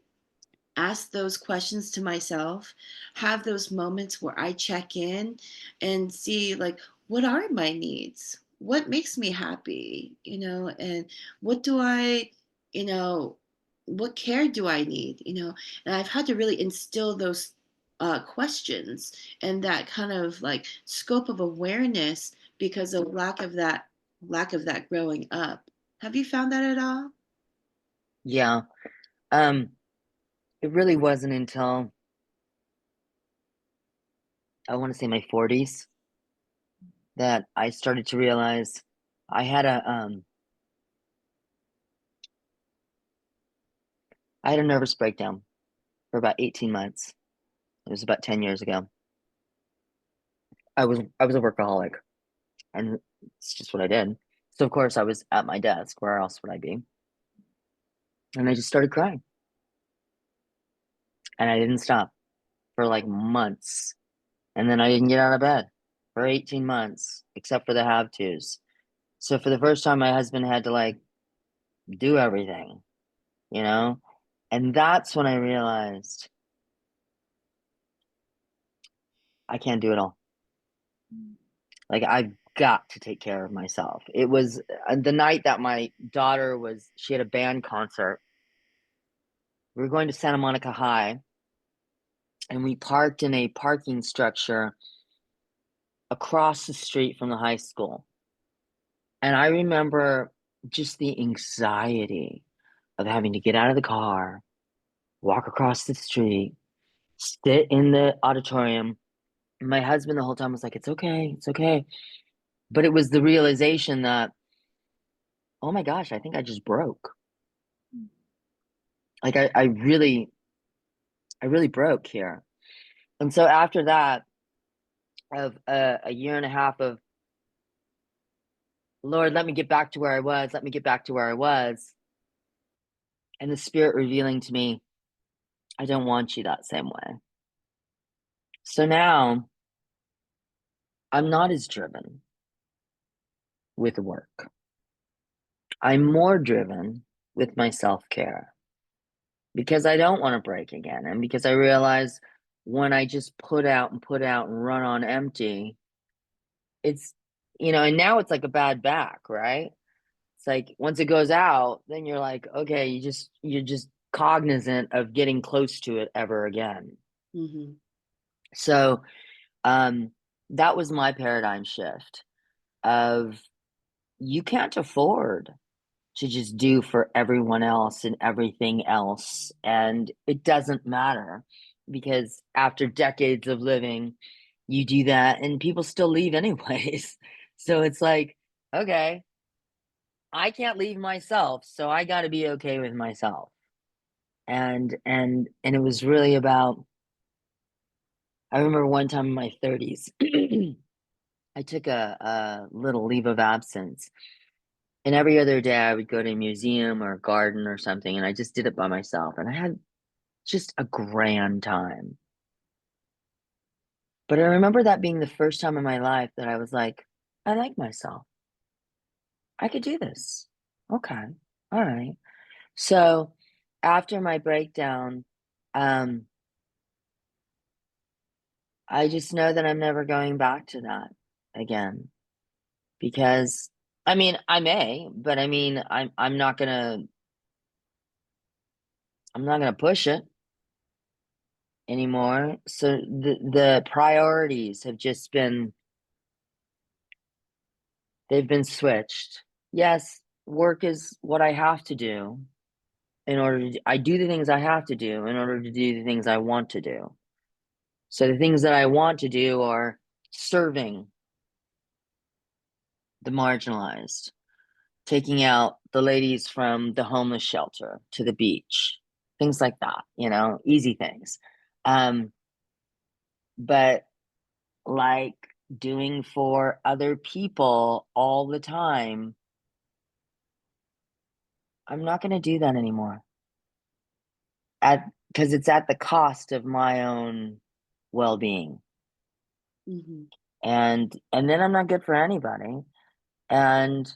ask those questions to myself, have those moments where I check in and see like, what are my needs? What makes me happy? And what do I, you know, what care do I need? And I've had to really instill those questions and that kind of like scope of awareness because of lack of that growing up. Have you found that at all? Yeah. Um, it really wasn't until I want to say my 40s that I started to realize I had a nervous breakdown for about 18 months. It was about 10 years ago. I was a workaholic, and it's just what I did. So of course I was at my desk. Where else would I be? And I just started crying, and I didn't stop for like months. And then I didn't get out of bed for 18 months, except for the have tos. So for the first time, my husband had to like do everything, you know? And that's when I realized I can't do it all. Like, I've got to take care of myself. It was the night that my daughter she had a band concert. We were going to Santa Monica High, and we parked in a parking structure across the street from the high school. And I remember just the anxiety of having to get out of the car, walk across the street, sit in the auditorium. My husband the whole time was like, it's okay, it's okay. But it was the realization that, oh my gosh, I think I just broke. Like I really broke here. And so after that, of a year and a half of, Lord, let me get back to where I was, let me get back to where I was. And the Spirit revealing to me, I don't want you that same way. So now I'm not as driven with work. I'm more driven with my self-care because I don't want to break again. And because I realize when I just put out and run on empty, it's, and now it's like a bad back, right? It's like once it goes out, then you're like, okay, you're just cognizant of getting close to it ever again. Mm-hmm. So, um, that was my paradigm shift of you can't afford to just do for everyone else and everything else. And it doesn't matter because after decades of living, you do that and people still leave anyways. So it's like, okay, I can't leave myself, so I got to be okay with myself. And it was really about, I remember one time in my 30s, I took a little leave of absence. And every other day I would go to a museum or a garden or something, and I just did it by myself. And I had just a grand time. But I remember that being the first time in my life that I was like, I like myself. I could do this. Okay. All right. So after my breakdown, um, I just know that I'm never going back to that again because I mean, I may, but I mean, I'm not gonna push it anymore. So the priorities have just been they've been switched. Yes, work is what I have to do in order to I do the things I have to do in order to do the things I want to do. So the things that I want to do are serving the marginalized, taking out the ladies from the homeless shelter to the beach, things like that, easy things. Um, but like doing for other people all the time, I'm not going to do that anymore. At Because it's at the cost of my own well-being. Mm-hmm. And then I'm not good for anybody. And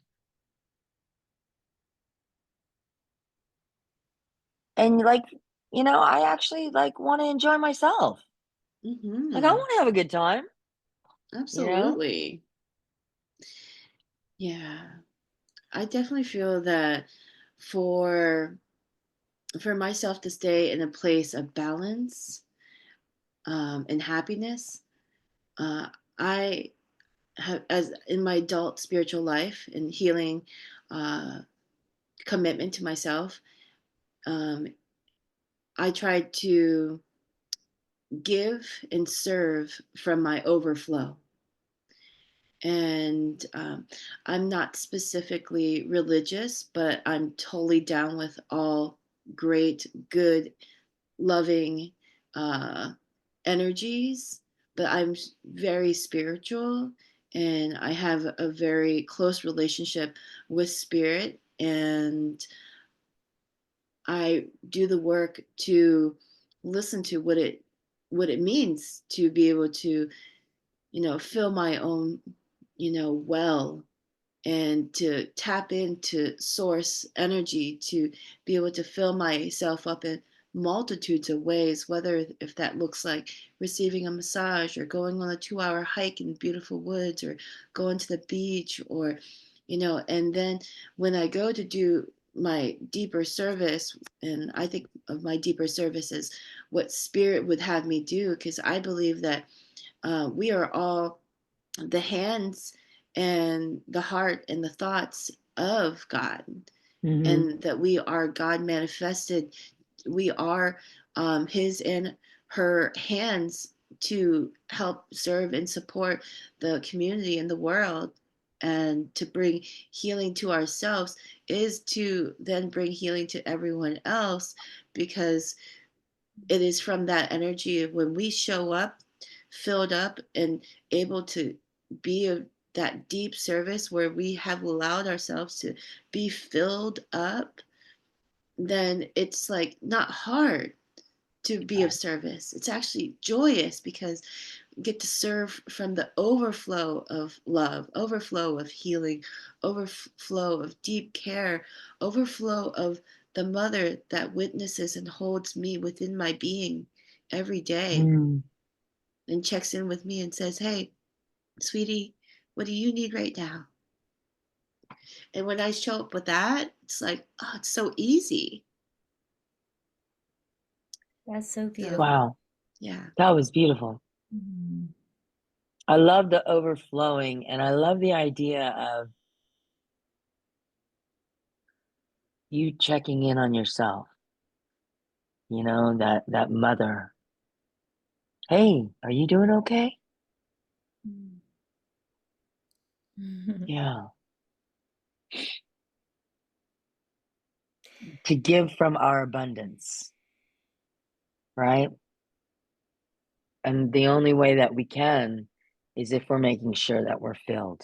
like, I actually like want to enjoy myself. Like I Mm-hmm. want to have a good time, you know? Absolutely. Yeah. I definitely feel that for for myself to stay in a place of balance and happiness, uh, I have, as in my adult spiritual life and healing uh, commitment to myself, um, I try to give and serve from my overflow. And I'm not specifically religious, but I'm totally down with all great, good, loving uh, energies. But I'm very spiritual, and I have a very close relationship with spirit. And I do the work to listen to what it means to be able to, fill my own, well, and to tap into source energy to be able to fill myself up in multitudes of ways, whether if that looks like receiving a massage or going on a 2-hour hike in beautiful woods or going to the beach or, and then when I go to do my deeper service, and I think of my deeper service as what spirit would have me do, because I believe that we are all the hands and the heart and the thoughts of God, Mm-hmm. and that we are God manifested. We are His and her hands to help serve and support the community and the world. And to bring healing to ourselves is to then bring healing to everyone else, because it is from that energy of when we show up filled up and able to be of that deep service where we have allowed ourselves to be filled up, then it's like not hard to be of service. It's actually joyous because you get to serve from the overflow of love, overflow of healing, overflow of deep care, overflow of the mother that witnesses and holds me within my being every day Mm. and checks in with me and says, "Hey, sweetie, what do you need right now?" And when I show up with that, it's like, oh, it's so easy. That's so So, beautiful. Wow, yeah. that was beautiful. Mhm. I love the overflowing, and I love the idea of you checking in on yourself. You know, that mother. Hey, are you doing okay? Yeah. To give from our abundance, right? And the only way that we can is if we're making sure that we're filled.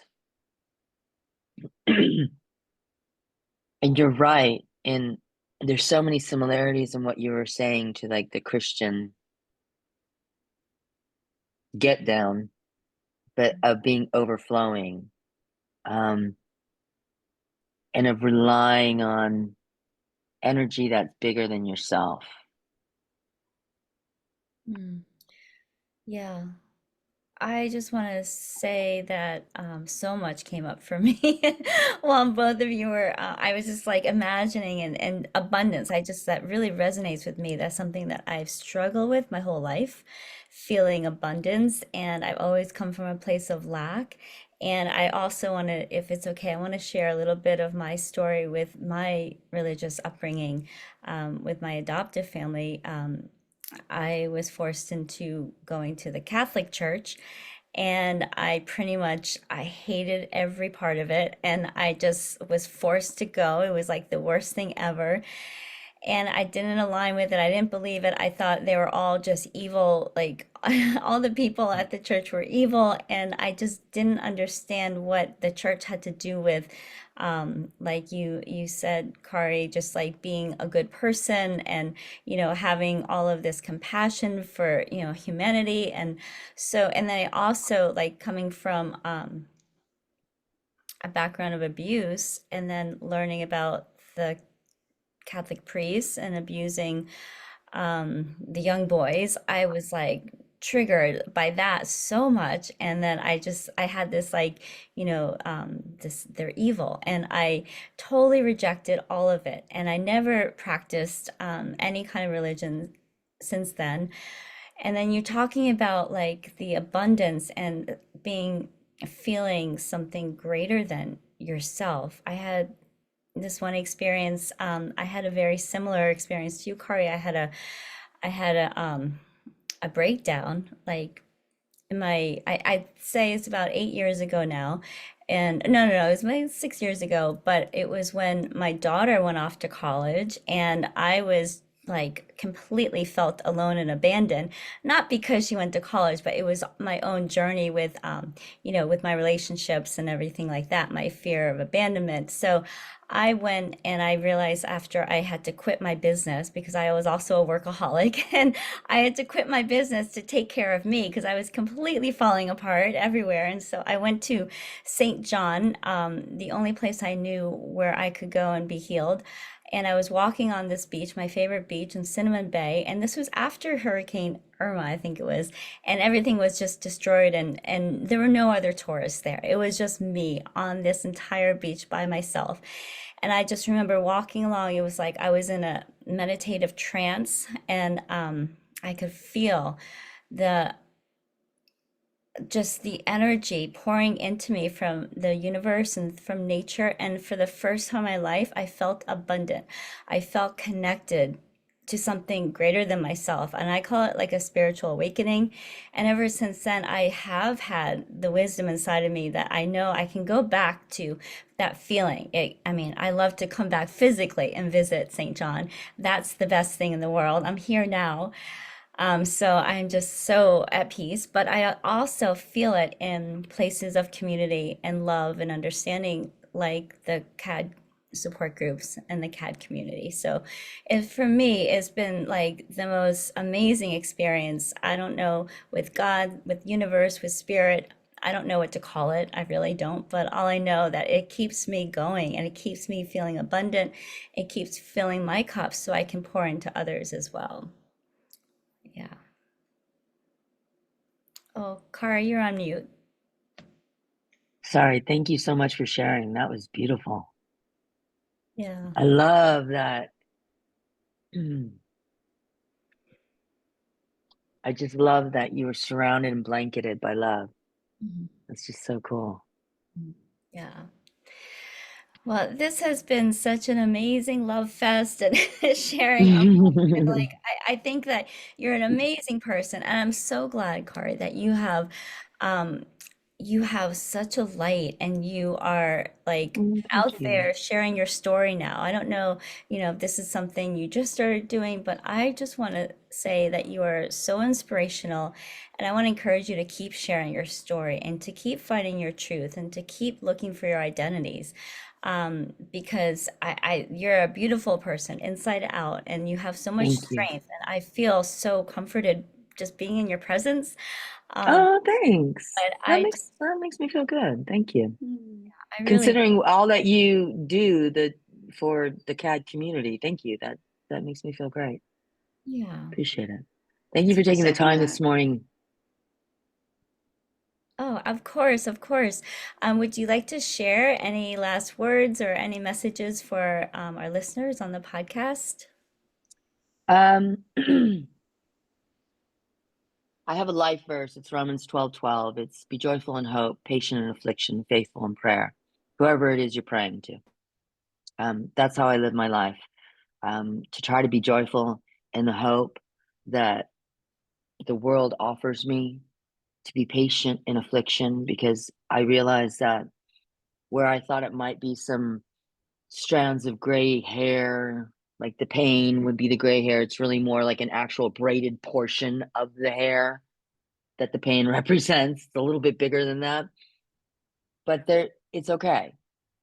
And you're right. And there's so many similarities in what you were saying to like the Christian get down, but of being overflowing, um, and of relying on energy that's bigger than yourself. Mm. Yeah. I just want to say that so much came up for me while both of you were. I was just like imagining and abundance. That really resonates with me. That's something that I've struggled with my whole life, feeling abundance, and I've always come from a place of lack. And I also want to, if it's okay, I want to share a little bit of my story with my religious upbringing, with my adoptive family. I was forced into going to the Catholic Church, and I hated every part of it, and I just was forced to go. It was like the worst thing ever, and I didn't align with it. I didn't believe it. I thought they were all just evil, like all the people at the church were evil, and I just didn't understand what the church had to do with, like you said, Kari, just like being a good person and having all of this compassion for humanity, and so and then I also like coming from a background of abuse and then learning about the Catholic priests and abusing the young boys, I was like triggered by that so much. And then I had this like, they're evil. And I totally rejected all of it. And I never practiced any kind of religion since then. And then you're talking about like the abundance and feeling something greater than yourself. I had this one experience. I had a very similar experience to you, Kari. I had a breakdown, like I'd say it's about 8 years ago now. And no, it was maybe 6 years ago, but it was when my daughter went off to college and I was like completely felt alone and abandoned, not because she went to college, but it was my own journey with, with my relationships and everything like that, my fear of abandonment. So I went and I realized after I had to quit my business because I was also a workaholic and I had to quit my business to take care of me because I was completely falling apart everywhere. And so I went to St. John, the only place I knew where I could go and be healed. And I was walking on this beach, my favorite beach in Cinnamon Bay. And this was after Hurricane Irma, I think it was. And everything was just destroyed. And there were no other tourists there. It was just me on this entire beach by myself. And I just remember walking along. It was like I was in a meditative trance, and I could feel the just the energy pouring into me from the universe and from nature. And for the first time in my life, I felt abundant. I felt connected to something greater than myself. And I call it like a spiritual awakening. And ever since then, I have had the wisdom inside of me that I know I can go back to that feeling. I mean, I love to come back physically and visit St. John. That's the best thing in the world. I'm here now. So I'm just so at peace, but I also feel it in places of community and love and understanding, like the CAD support groups and the CAD community. So for me, it's been like the most amazing experience. I don't know, with God, with universe, with spirit. I don't know what to call it. I really don't. But all I know that it keeps me going and it keeps me feeling abundant. It keeps filling my cup so I can pour into others as well. Yeah. Oh, Kara, you're on mute. Sorry, thank you so much for sharing. That was beautiful. Yeah. I love that. I just love that you were surrounded and blanketed by love. Mhm. That's just so cool. Yeah. Well, this has been such an amazing love fest and sharing. I think that you're an amazing person, and I'm so glad, Kari, that um, you have such a light, and you are like Oh, out thank you. there sharing your story now. I don't know, if this is something you just started doing, but I just want to say that you are so inspirational, and I want to encourage you to keep sharing your story and to keep finding your truth and to keep looking for your identities, because you're a beautiful person inside out, and you have so much Thank you. strength, and I feel so comforted just being in your presence. Um, Oh, thanks. but That makes me feel good. Thank you. Mm. I really, Considering all that you do for the CAD community, thank you. That makes me feel great. yeah. Appreciate it. Thank you for I taking the second time that. this morning. Oh, of course, of course. Would you like to share any last words or any messages for our listeners on the podcast? Um, I have a life verse. It's Romans 12:12. It's be joyful in hope, patient in affliction, faithful in prayer. Whoever it is you're praying to. That's how I live my life. To try to be joyful in the hope that the world offers me, to be patient in affliction, because I realize that where I thought it might be some strands of gray hair, like the pain would be the gray hair, it's really more like an actual braided portion of the hair that the pain represents. It's a little bit bigger than that, but it's okay.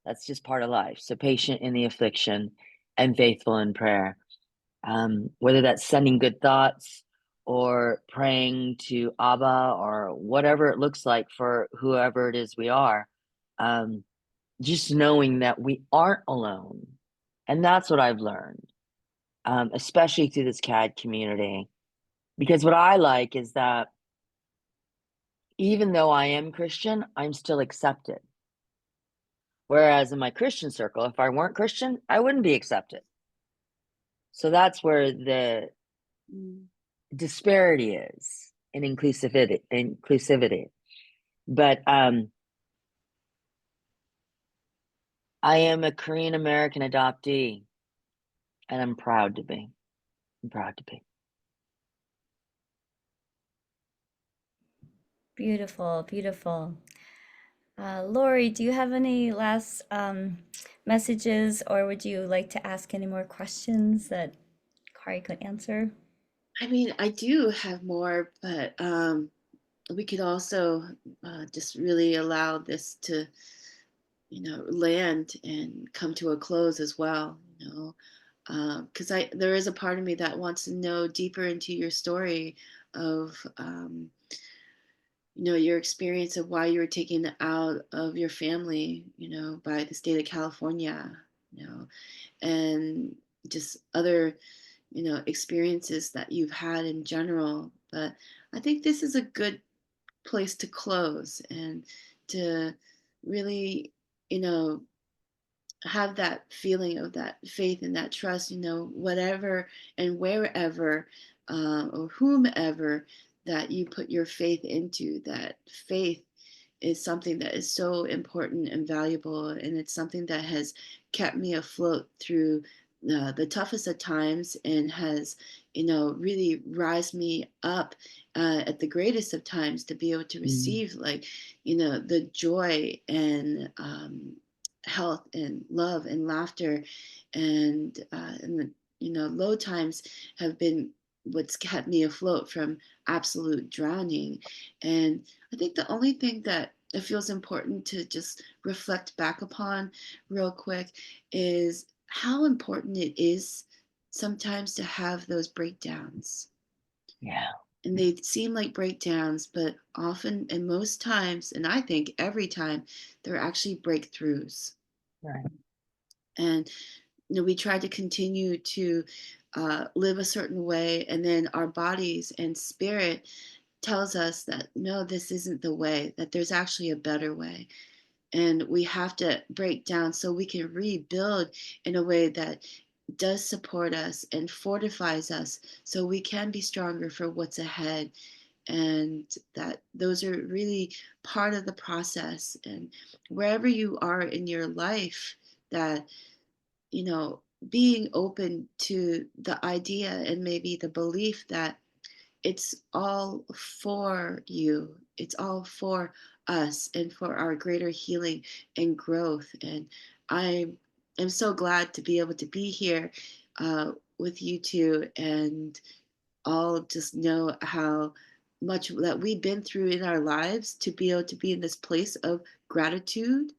That's just part of life. So patient in the affliction and faithful in prayer. Whether that's sending good thoughts or praying to Abba or whatever it looks like for whoever it is we are, um, just knowing that we aren't alone. And that's what I've learned, especially through this CAD community. Because what I like is that even though I am Christian, I'm still accepted. Whereas in my Christian circle, if I weren't Christian, I wouldn't be accepted. So that's where the Mm. disparity is in inclusivity. But I am a Korean American adoptee, and I'm proud to be. I'm proud to be. Beautiful, beautiful. Lori, do you have any last messages, or would you like to ask any more questions that Kari could answer? I mean, I do have more, but we could also just really allow this to, land and come to a close as well. Because there is a part of me that wants to know deeper into your story of your experience of why you were taken out of your family, by the state of California, and just other, experiences that you've had in general. But I think this is a good place to close and to really, you know, have that feeling of that faith and that trust, whatever and wherever, or whomever that you put your faith into, that faith is something that is so important and valuable. And it's something that has kept me afloat through the toughest of times and has, really rise me up at the greatest of times to be able to Mm, receive, like, the joy and health and love and laughter, and the low times have been what's kept me afloat from absolute drowning. And I think the only thing that it feels important to just reflect back upon real quick is how important it is sometimes to have those breakdowns. yeah, And they seem like breakdowns, but often and most times, and I think every time, they're actually breakthroughs. right. And we try to continue to live a certain way, and then our bodies and spirit tells us that no, this isn't the way, that there's actually a better way. And we have to break down so we can rebuild in a way that does support us and fortifies us so we can be stronger for what's ahead. and that those are really part of the process. And wherever you are in your life, that, you know, being open to the idea and maybe the belief that it's all for you, it's all for us and for our greater healing and growth. And I am so glad to be able to be here with you two, and all just know how much that we've been through in our lives to be able to be in this place of gratitude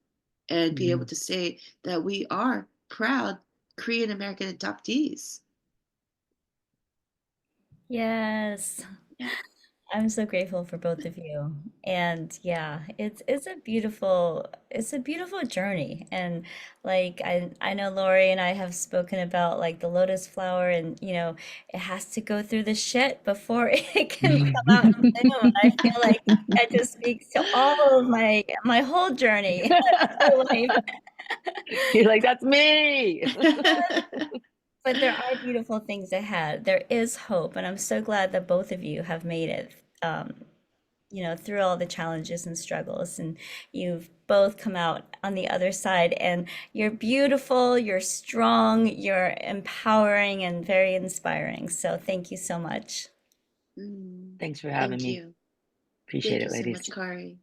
and be able Mhm. to say that we are proud Korean American adoptees. Yes. Yeah. I'm so grateful for both of you. And yeah, it's a beautiful journey. And like I know Lori and I have spoken about like the lotus flower, and it has to go through the shit before it can come out and bloom. I feel like that just speaks to all of my whole journey through life. You're like, that's me. But there are beautiful things ahead. There is hope, and I'm so glad that both of you have made it. Through all the challenges and struggles, and you've both come out on the other side, and you're beautiful, you're strong, you're empowering and very inspiring. So thank you so much. Mm, Thanks for having thank me. you. Appreciate Thank it, you so ladies. much, Kari.